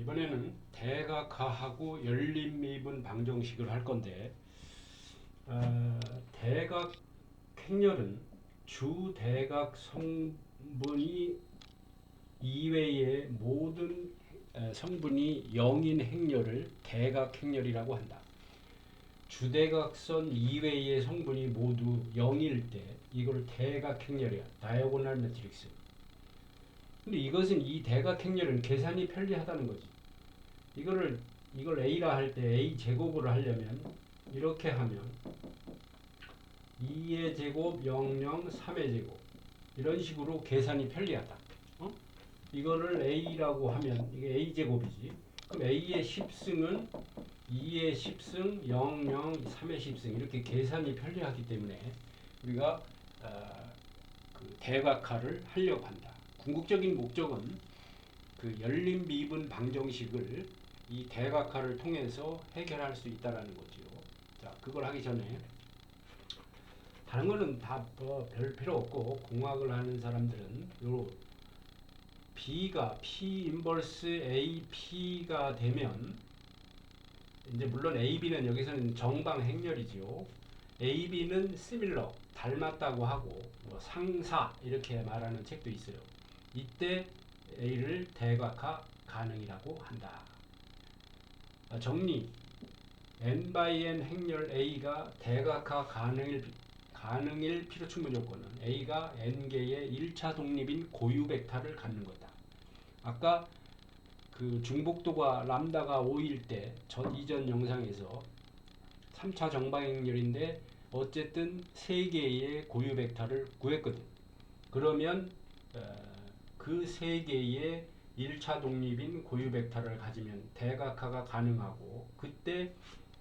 이번에는 대각하하고 열림미분 방정식을 할 건데 대각 행렬은 주대각 성분이 이외의 모든 성분이 0인 행렬을 대각 행렬이라고 한다. 주대각선 이외의 성분이 모두 0일 때 이걸 대각 행렬이야. 다이아고널 매트릭스. 근데 이 대각 행렬은 계산이 편리하다는 거지. 이걸 A라 할 때 A 제곱으로 하려면 이렇게 하면 2의 제곱 0, 0, 3의 제곱 이런 식으로 계산이 편리하다. 이거를 A라고 하면 이게 A 제곱이지. 그럼 A의 10승은 2의 10승, 0, 0, 3의 10승 이렇게 계산이 편리하기 때문에 우리가 그 대각화를 하려고 한다. 궁극적인 목적은 그 열림미분 방정식을 이 대각화를 통해서 해결할 수 있다라는 거죠. 자, 그걸 하기 전에 다른 거는 다 별 필요 없고 공학을 하는 사람들은 요 B가 P 인버스 AP가 되면 이제 물론 AB는 여기서는 정방 행렬이죠. AB는 similar 닮았다고 하고 뭐 상사 이렇게 말하는 책도 있어요. 이때 A를 대각화 가능이라고 한다. 정리 n/n 행렬 A가 대각화 가능일 필요 충분 조건은 A가 n개의 1차 독립인 고유 벡터를 갖는 거다. 아까 그 중복도가 람다가 5일 때 이전 영상에서 3차 정방행렬인데 어쨌든 3개의 고유 벡터를 구했거든. 그러면 그 3개의 1차 독립인 고유 벡터를 가지면 대각화가 가능하고 그때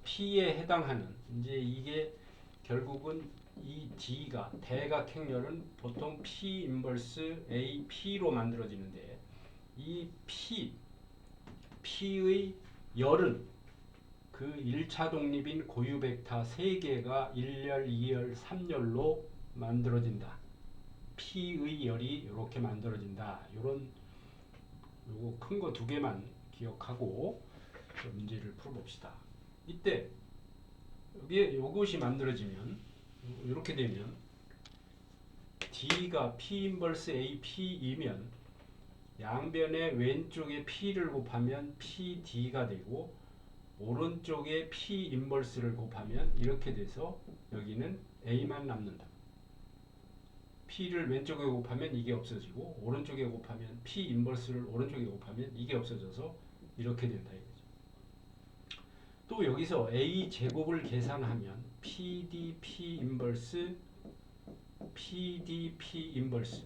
P에 해당하는 이제 이게 결국은 이 D가 대각 행렬은 보통 P 인버스 AP로 만들어지는데 이 P의 열은 그 1차 독립인 고유 벡터 3개가 1열, 2열, 3열로 만들어진다. P의 열이 이렇게 만들어진다. 요거 큰 거 2개만 기억하고 문제를 풀어봅시다. 이때 여기에 요것이 만들어지면 이렇게 되면 D가 P 인버스 AP이면 양변의 왼쪽에 P를 곱하면 PD가 되고 오른쪽에 P 인버스를 곱하면 이렇게 돼서 여기는 A만 남는다. P를 왼쪽에 곱하면 이게 없어지고 오른쪽에 곱하면 P 인버스를 오른쪽에 곱하면 이게 없어져서 이렇게 된다 이거죠. 또 여기서 A 제곱을 계산하면 PDP 인버스 PDP 인버스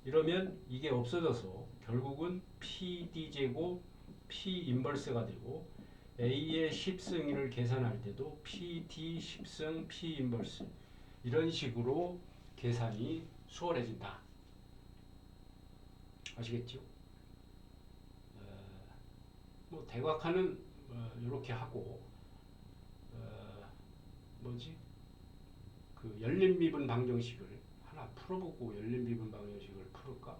이러면 이게 없어져서 결국은 PD 제곱 P 인버스가 되고 A의 10승을 계산할 때도 PD 10승 P 인버스 이런 식으로 계산이 수월해진다. 아시겠죠? 뭐 대각화는 이렇게 하고 그 열림미분 방정식을 하나 풀어보고 열림미분 방정식을 풀을까?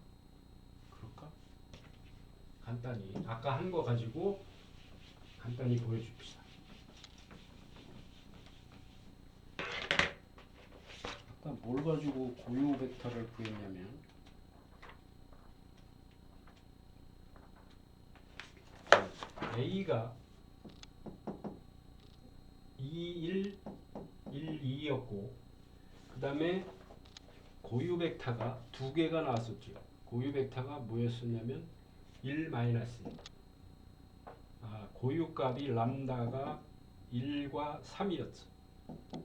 그럴까? 간단히 아까 한 거 가지고 간단히 보여줍시다. 아까 뭘 가지고 고유 벡터를 구했냐면 A가 2, 1, 2였고 그 다음에 고유 벡터가 2개가 나왔었죠. 고유 벡터가 뭐였었냐면 1, 고유값이 람다가 1과 3이었어.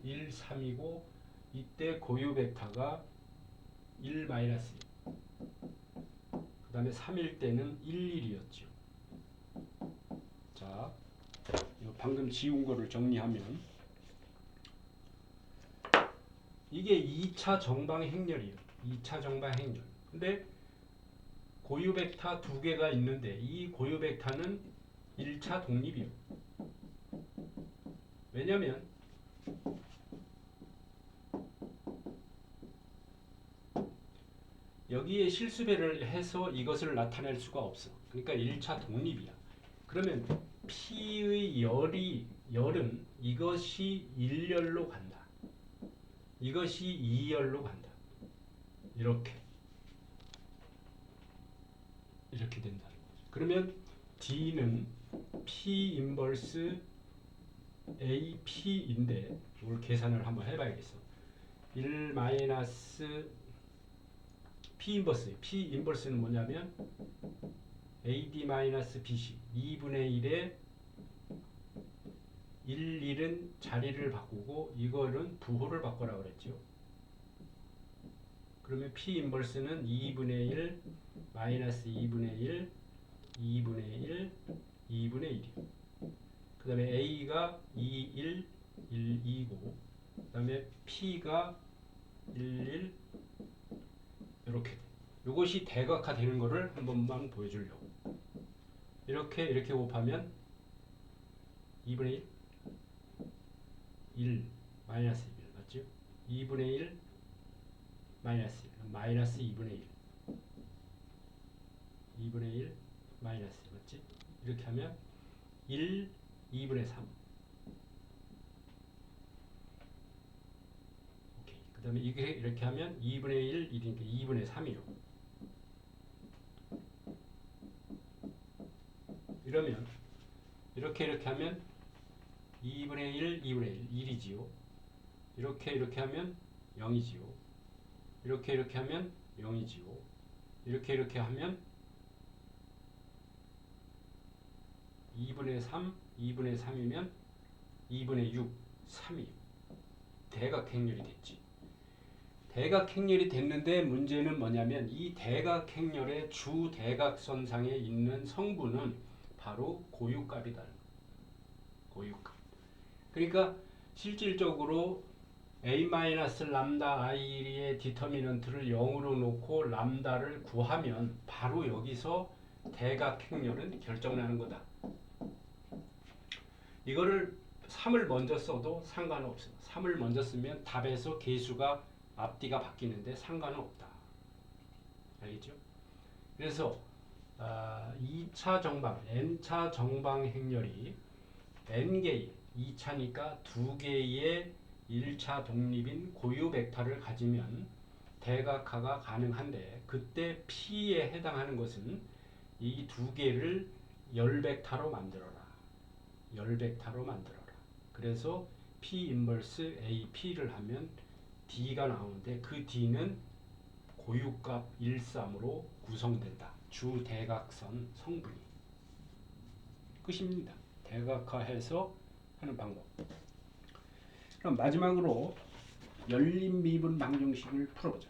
1, 3이고 이때 고유 벡터가 1, 그 다음에 3일 때는 1, 1이었죠. 자, 방금 지운 거를 정리하면 이게 2차 정방 행렬이에요. 2차 정방 행렬. 근데 고유 벡터 2개가 있는데 이 고유 벡터는 1차 독립이에요. 왜냐면 여기에 실수배를 해서 이것을 나타낼 수가 없어. 그러니까 1차 독립이야. 그러면 P의 열은 이것이 1열로 간다. 이것이 2열로 간다. 이렇게 된다는 거죠. 그러면 D는 P 인버스 AP인데 이걸 계산을 한번 해봐야겠어. 1 마이너스 P 인버스는 뭐냐면 AD 마이너스 BC 2분의 1에 1은 자리를 바꾸고 이거는 부호를 바꿔라 그랬죠. 그러면 P 인버스는 2분의 1 마이너스 2분의 1 2분의 1 2분의 1이요. 그 다음에 A가 2, 1, 1, 2고 그 다음에 P가 1, 1 이렇게 이것이 대각화 되는 거를 한 번만 보여주려고 이렇게 곱하면 2분의 1 1 마이너스 1 맞죠? 2분의 1 마이너스 1 마이너스 2분의 1 2분의 1 마이너스 1 맞지? 이렇게 하면 1 2분의 3 오케이. 그 다음에 이렇게 하면 2분의 1 1이니까 2분의 3이요. 이러면 이렇게 하면 2분의 1 2분의 1 1이지요. 이렇게 하면 0이지요. 이렇게 하면 0이지요. 이렇게 하면 2분의 3 2분의 3이면 2분의 6 3이요. 대각행렬이 됐지. 대각행렬이 됐는데 문제는 뭐냐면 이 대각행렬의 주대각선상에 있는 성분은 바로 고유값이다. 고유값. 그러니까 실질적으로 A-람다 i의 디터미넌트를 0으로 놓고 람다를 구하면 바로 여기서 대각행렬은 결정나는 거다. 이거를 3을 먼저 써도 상관없어. 3을 먼저 쓰면 답에서 계수가 앞뒤가 바뀌는데 상관은 없다. 알겠죠? 그래서 2차 정방, n차 정방 행렬이 n개의 2차니까 2개의 1차 독립인 고유 벡터를 가지면 대각화가 가능한데 그때 P에 해당하는 것은 이 2개를 열 벡터로 만들어라. 열 벡터로 만들어라. 그래서 P 인버스 AP를 하면 D가 나오는데 그 D는 고유값 1, 3으로 구성된다. 주대각선 성분이. 끝입니다. 대각화해서 하는 방법. 그럼 마지막으로 열린 미분 방정식을 풀어보자.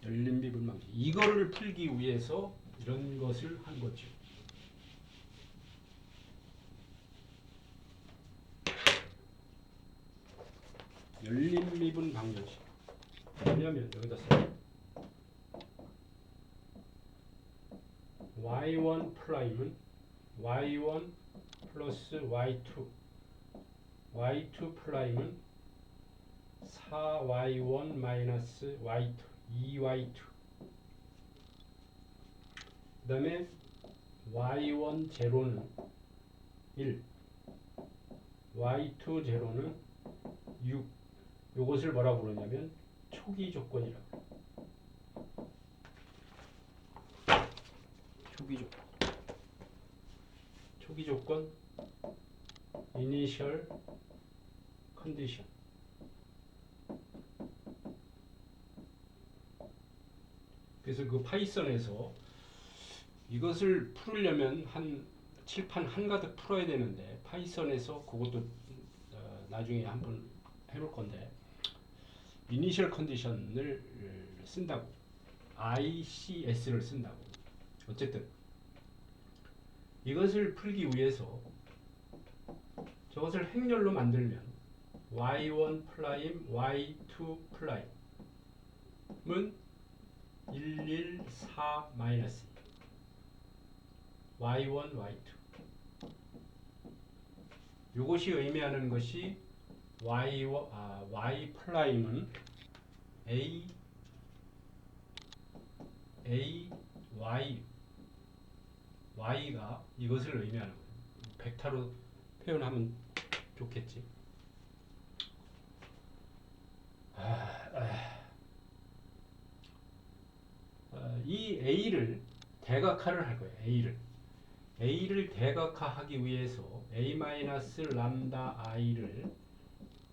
열린 미분 방정식. 이거를 풀기 위해서 이런 것을 한 거죠. 열린 미분 방정식. 뭐냐면 여기다 써요. y1 프라임은 y1 플러스 y2 y2 프라임은 4y1 마이너스 y2 2y2 그 다음에 y1 제로는 1 y2 제로는 6 요것을 뭐라고 그러냐면 초기 조건이라고. 초기 조건 initial condition. 그래서 그 파이썬에서 이것을 풀으려면 한 칠판 한가득 풀어야 되는데 파이썬에서 그것도 나중에 한번 해볼 건데 initial condition을 쓴다고. ICS를 쓴다고. 어쨌든 이것을 풀기 위해서 저것을 행렬로 만들면 y1 프라임, y2 프라임은 114 마이너스 y1, y2. 이것이 의미하는 것이 y 프라임은 y가 이것을 의미하는 거예요. 벡터로 표현하면 좋겠지. 이 a를 대각화를 할 거예요. a를 대각화하기 위해서 a-람다 i를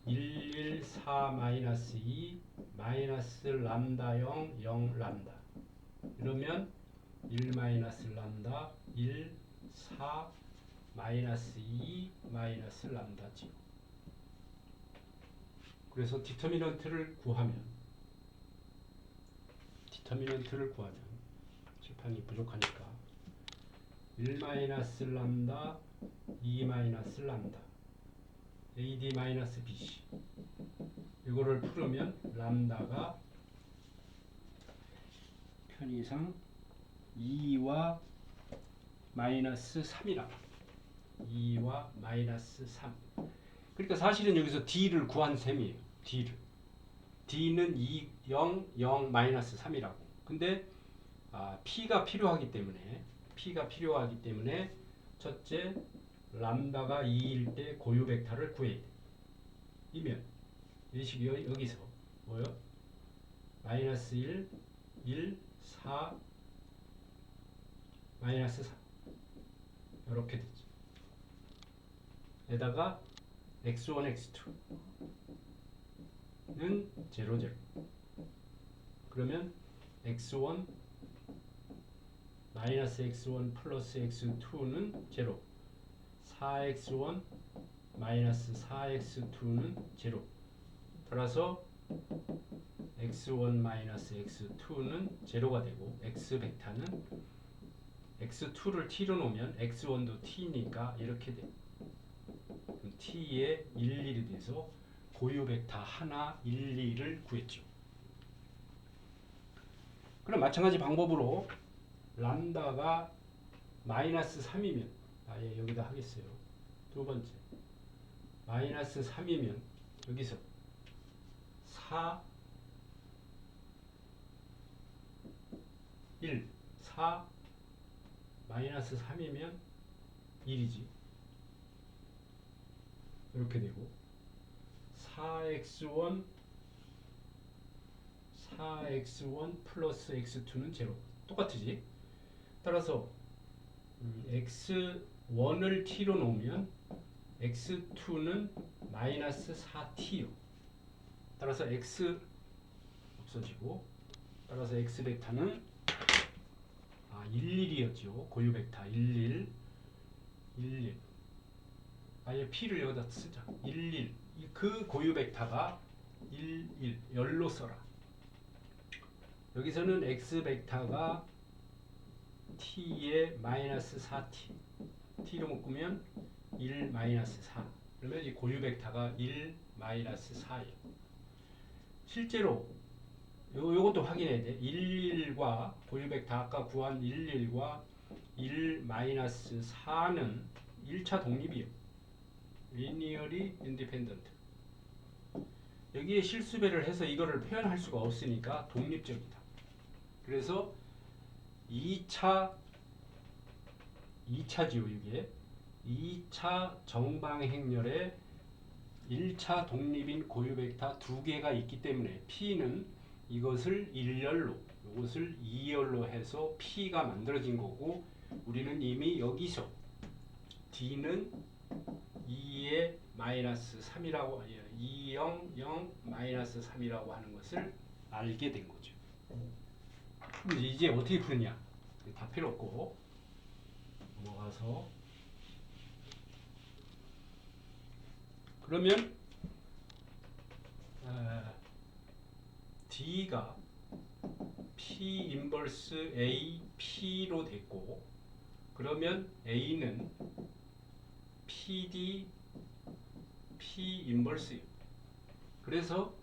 114-2 마이너스 람다 0 0 람다 이러면 1 마이너스 람다 1 4 마이너스 2 마이너스 람다지요. 그래서 디터미넌트를 구하면 칠판이 부족하니까 1 마이너스 람다 2 마이너스 람다 AD 마이너스 BC 이거를 풀으면 람다가 편의상 2와 마이너스 3이라 2와 마이너스 3 그러니까 사실은 여기서 D를 구한 셈이에요. D는 2, 0, 0, 마이너스 3이라고. 근데 P가 필요하기 때문에 첫째 람다가 2일 때 고유 벡터를 구해야 돼. 이면 이 식이 여기서 뭐요? 마이너스 1, 1, 4, 마이너스 3 이렇게 되지. 에다가 x1, x2는 0, 0 그러면 x1 마이너스 x1 플러스 x2는 0 4x1 마이너스 4x2는 0 따라서 x1 마이너스 x2는 0가 되고 x 벡터는 x2를 t로 놓으면 x1도 t니까 이렇게 돼. t에 1, 1이 돼서 고유 벡터 하나 1, 2를 구했죠. 그럼 마찬가지 방법으로 람다가 마이너스 3이면 여기다 하겠어요. 두 번째 마이너스 3이면 여기서 4 1 4 마이너스 3이면 1이지. 이렇게 되고 4x1 플러스 x2는 0 똑같으지. 따라서 x1을 t로 놓으면 x2는 마이너스 4t요. 따라서 x 없어지고 따라서 x 벡터는 1, 1이었죠. 고유 벡터 1, 1 아예 p를 여기다 쓰자. 1, 1 그 고유 벡터가 1, 1 열로 써라. 여기서는 x 벡터가 t에 마이너스 4t t로 묶으면 1 마이너스 4 그러면 이 고유 벡터가 1 마이너스 4예요. 실제로 요것도 확인해야 돼. 11과 고유 벡터 아까 구한 11과 1 마이너스 4는 1차 독립이에요. linearly independent. 여기에 실수배를 해서 이거를 표현할 수가 없으니까 독립적이다. 그래서 2차지요 이게 2차 정방행렬에 1차 독립인 고유 벡터 두 개가 있기 때문에 P는 이것을 1열로 이것을 2열로 해서 P가 만들어진 거고 우리는 이미 여기서 D는 2의 마이너스 3이라고 2, 0, 0, 마이너스 3이라고 하는 것을 알게 된 거죠. 이제 어떻게 푸느냐 다 필요 없고 넘어가서 그러면 D가 P 인버스 A P로 됐고 그러면 A는 PD P 인버스예요. 그래서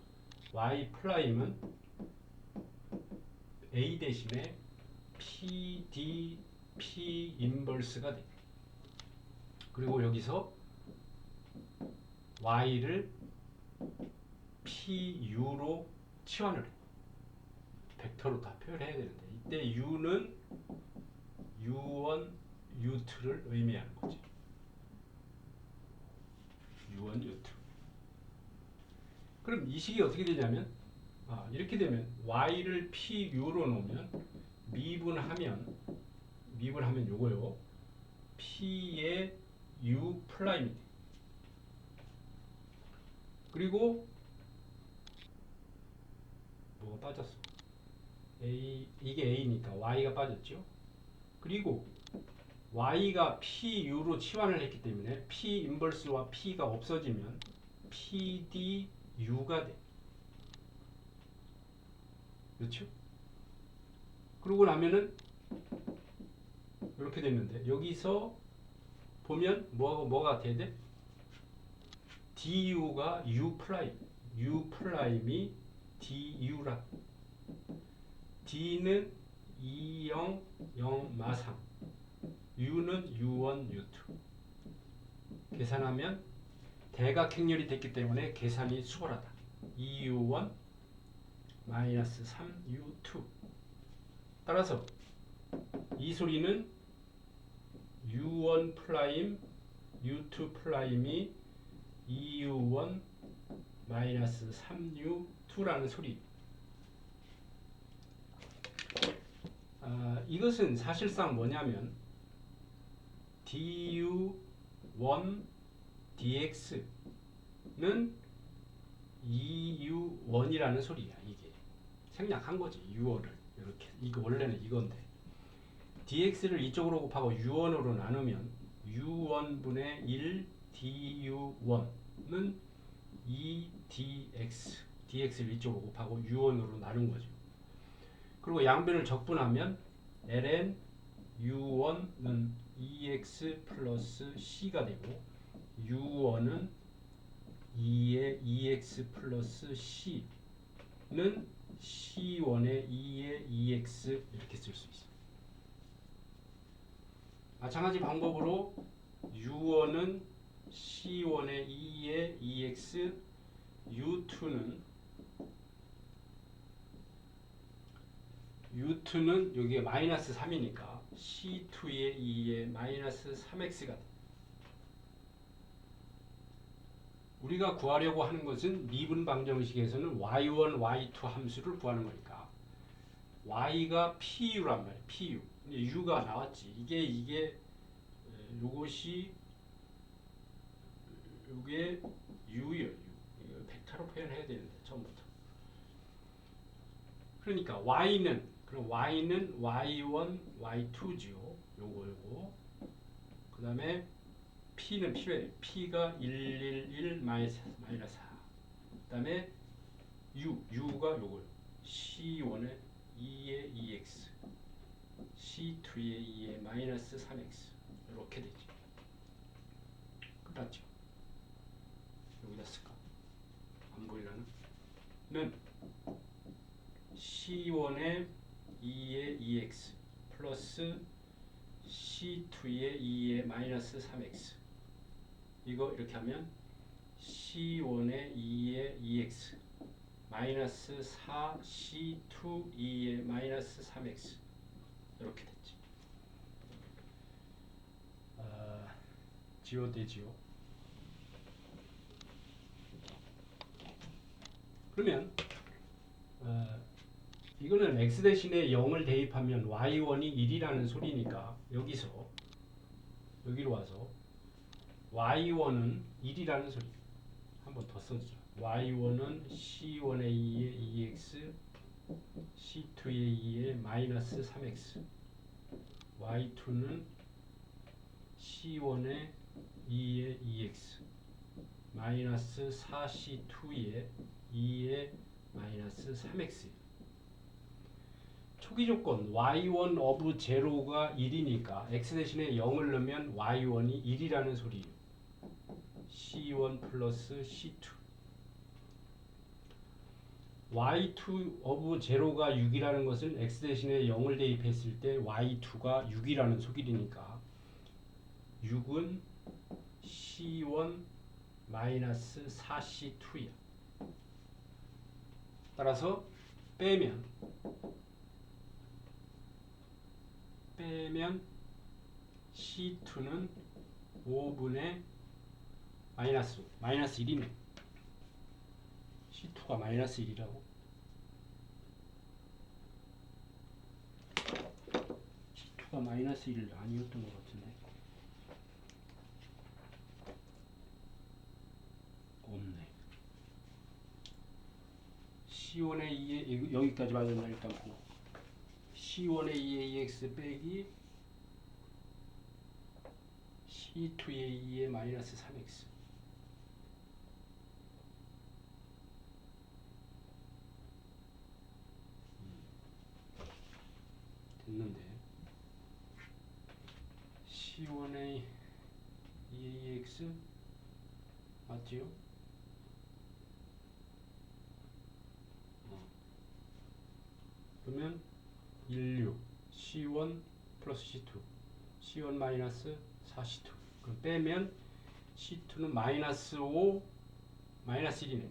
Y 프라임은 A 대신에 PD P 인버스가 돼. 그리고 여기서 Y를 PU로 치환을 해. 벡터로 다 표현해야 되는데 이때 U는 U1, U2를 의미하는 거지. U1, U2. 그럼 이 식이 어떻게 되냐면 이렇게 되면 Y를 PU로 놓으면 미분하면 요거요. P의 U 프라임이 돼. 그리고 뭐가 빠졌어? 이게 A니까 Y가 빠졌죠. 그리고 Y가 PU로 치환을 했기 때문에 P 인버스와 P가 없어지면 PDU가 돼. 그렇죠? 그러고 나면은 이렇게 됐는데 여기서 보면 뭐가 돼야 돼? DU가 U 프라임, U 프라임이 DU라. D는 2, 0, 0, 마상. U는 U1, U2. 계산하면 대각행렬이 됐기 때문에 계산이 수월하다. 2U1 마이너스 3U2. 따라서 이 소리는 U1 프라임, U2 프라임이 2U1 마이너스 3U2라는 소리. 이것은 사실상 뭐냐면 du1 dx는 2u1이라는 소리야. 이게 생략한 거지. u1을 이렇게. 이거 원래는 이건데 dx를 이쪽으로 곱하고 u1으로 나누면 u1분의 1 du1는 2dx dx를 이쪽으로 곱하고 u1으로 나눈 거죠. 그리고 양변을 적분하면 ln u1는 2x 플러스 c가 되고 u1은 2의 2x 플러스 c는 c1의 2의 2x 이렇게 쓸 수 있어. 마찬가지 방법으로 u1은 c1의 2의 2x, u2는 여기에 마이너스 3이니까 c2의 2의 마이너스 3x가 돼. 우리가 구하려고 하는 것은 미분 방정식에서는 y1, y2 함수를 구하는 거니까 y가 pu란 말이야. pu. u가 나왔지. 이게 요것이 요게 u예요. u. 이거 벡터로 표현해야 되는데 처음부터. 그러니까 그럼 y는 y1, y2죠. 요거. 그 다음에 p는 필요해. p가 111 마이너스 4. 그 다음에 u가 요거요. c1의 2의 2x, c2의 2의 마이너스 3x 이렇게 되지. 끝났죠. 여기다 쓸까? 안 보이려나? 는 c1의 2의 2x 플러스 c2의 2의 마이너스 3x 이거 이렇게 하면 c1의 2의 2x 마이너스 4c2 2의 마이너스 3x 이렇게 됐지. 지워되지요. 그러면 이거는 x 대신에 0을 대입하면 y1이 1이라는 소리니까 여기로 와서 y1은 1이라는 소리 한번 더 써주자. y1은 c1의 2의 2x c2의 2의 마이너스 3x y2는 c1의 2의 2x 마이너스 4c2의 2의 마이너스 3x. 초기 조건 y1 of 0가 1이니까 x 대신에 0을 넣으면 y1이 1이라는 소리예요. c1 플러스 c2. y2 of 0가 6이라는 것은 x 대신에 0을 대입했을 때 y2가 6이라는 소리니까 6은 c1 마이너스 4c2야. 따라서 빼면 C2는 5분의 마이너스 1이네. C2가 마이너스 1이라고. C2가 마이너스 1 아니었던 것 같은데. 없네. C1의 2에 여기까지 맞았나 일단 보고. C1의 2의 2x 빼기 C2의 2의 마이너스 3x. 됐는데 C1의 2의 2x 맞지요? 그러면 16 C1 플러스 C2 C1 마이너스 4C2 그럼 빼면 C2는 마이너스 5 마이너스 1이네.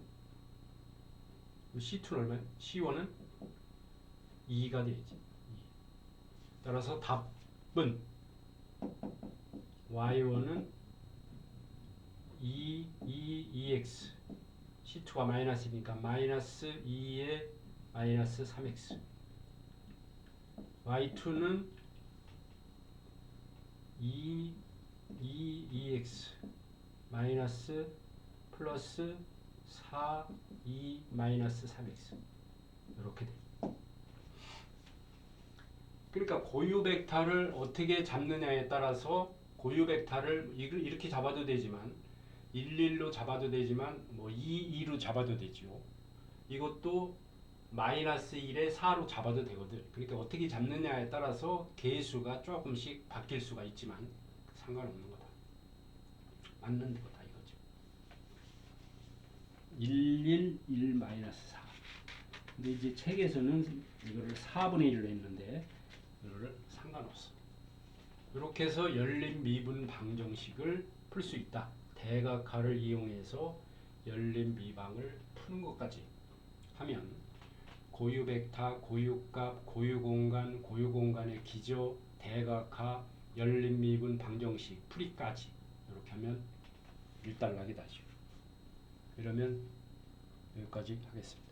C2는 얼마야? C1은 2가 되지. 2. 따라서 답은 Y1은 2x C2가 마이너스니까 마이너스 2의 마이너스 3x Y2는 2x 마이너스 플러스 2 마이너스 3x 이렇게 돼. 그러니까 고유 벡터를 어떻게 잡느냐에 따라서 고유 벡터를 이렇게 잡아도 되지만 11로 잡아도 되지만 뭐 2로 잡아도 되죠. 이것도 마이너스 1에 4로 잡아도 되거든. 그러니까 어떻게 잡느냐에 따라서 개수가 조금씩 바뀔 수가 있지만 상관없는 거다. 맞는 거다 이거죠. 1 마이너스 4. 근데 이제 책에서는 이거를 4분의 1로 했는데 이거를 상관없어. 이렇게 해서 열린 미분 방정식을 풀 수 있다. 대각화를 이용해서 열린 미방을 푸는 것까지 하면 고유 벡터, 고유값, 고유공간, 고유공간의 기저, 대각화, 열린 미분 방정식 풀이까지 이렇게 하면 일단락이 다죠. 이러면 여기까지 하겠습니다.